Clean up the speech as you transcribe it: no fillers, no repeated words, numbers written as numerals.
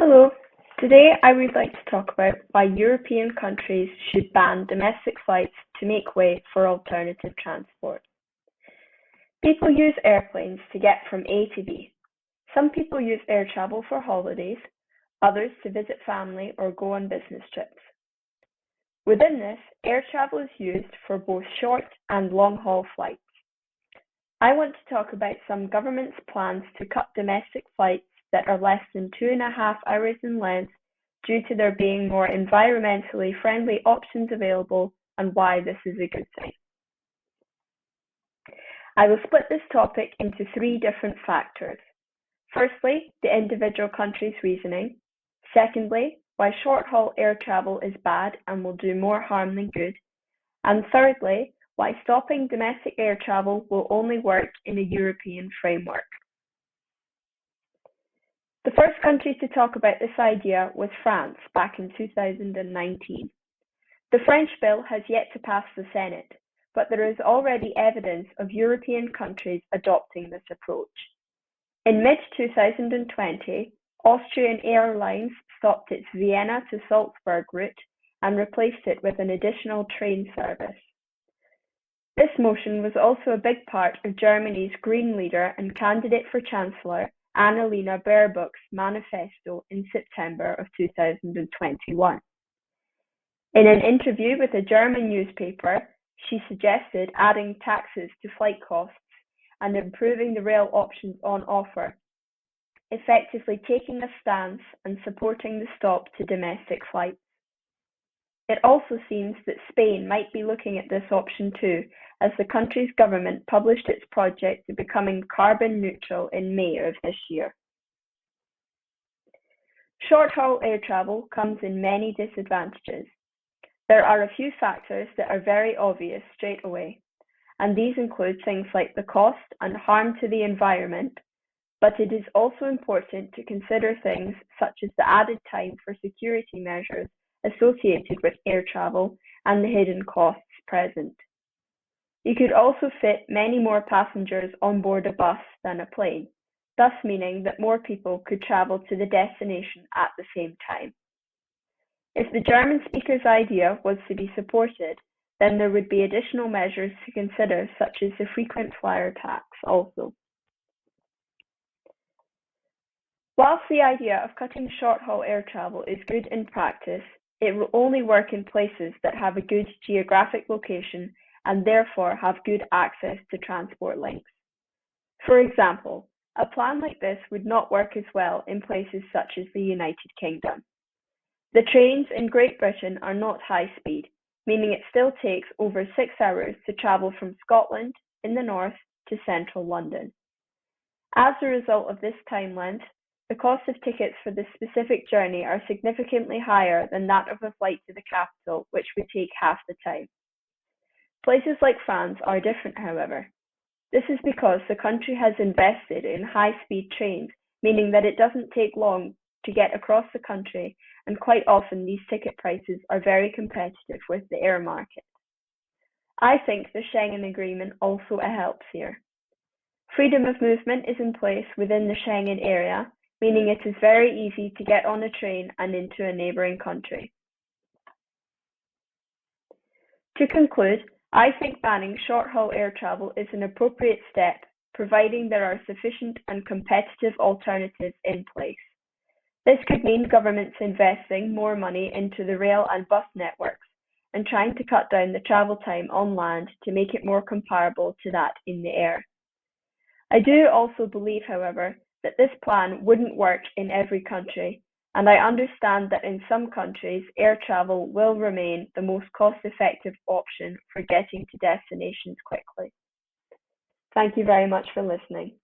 Hello, today I would like to talk about why European countries should ban domestic flights to make way for alternative transport. People use airplanes to get from A to B. Some people use air travel for holidays, others to visit family or go on business trips. Within this, air travel is used for both short and long-haul flights. I want to talk about some governments' plans to cut domestic flights that are less than 2.5 hours in length due to there being more environmentally friendly options available and why this is a good thing. I will split this topic into 3 different factors. Firstly, the individual country's reasoning. Secondly, why short-haul air travel is bad and will do more harm than good. And thirdly, why stopping domestic air travel will only work in a European framework. The first country to talk about this idea was France back in 2019. The French bill has yet to pass the Senate, but there is already evidence of European countries adopting this approach. In mid-2020, Austrian Airlines stopped its Vienna to Salzburg route and replaced it with an additional train service. This motion was also a big part of Germany's Green leader and candidate for Chancellor, Annalena Baerbock's manifesto in September of 2021. In an interview with a German newspaper, she suggested adding taxes to flight costs and improving the rail options on offer, effectively taking a stance and supporting the stop to domestic flights. It also seems that Spain might be looking at this option too, as the country's government published its project to becoming carbon neutral in May of this year. Short-haul air travel comes in many disadvantages. There are a few factors that are very obvious straight away, and these include things like the cost and harm to the environment, but it is also important to consider things such as the added time for security measures associated with air travel and the hidden costs present. You could also fit many more passengers on board a bus than a plane, thus meaning that more people could travel to the destination at the same time. If the German speaker's idea was to be supported, then there would be additional measures to consider, such as the frequent flyer tax also. Whilst the idea of cutting short-haul air travel is good in practice, it will only work in places that have a good geographic location and therefore have good access to transport links. For example, a plan like this would not work as well in places such as the United Kingdom. The trains in Great Britain are not high speed, meaning it still takes over 6 hours to travel from Scotland in the north to central London. As a result of this time length, the cost of tickets for this specific journey are significantly higher than that of a flight to the capital, which would take half the time. Places like France are different, however. This is because the country has invested in high-speed trains, meaning that it doesn't take long to get across the country, and quite often these ticket prices are very competitive with the air market. I think the Schengen Agreement also helps here. Freedom of movement is in place within the Schengen area, meaning it is very easy to get on a train and into a neighbouring country. To conclude, I think banning short-haul air travel is an appropriate step, providing there are sufficient and competitive alternatives in place. This could mean governments investing more money into the rail and bus networks and trying to cut down the travel time on land to make it more comparable to that in the air. I do also believe, however, that this plan wouldn't work in every country, and I understand that in some countries, air travel will remain the most cost-effective option for getting to destinations quickly. Thank you very much for listening.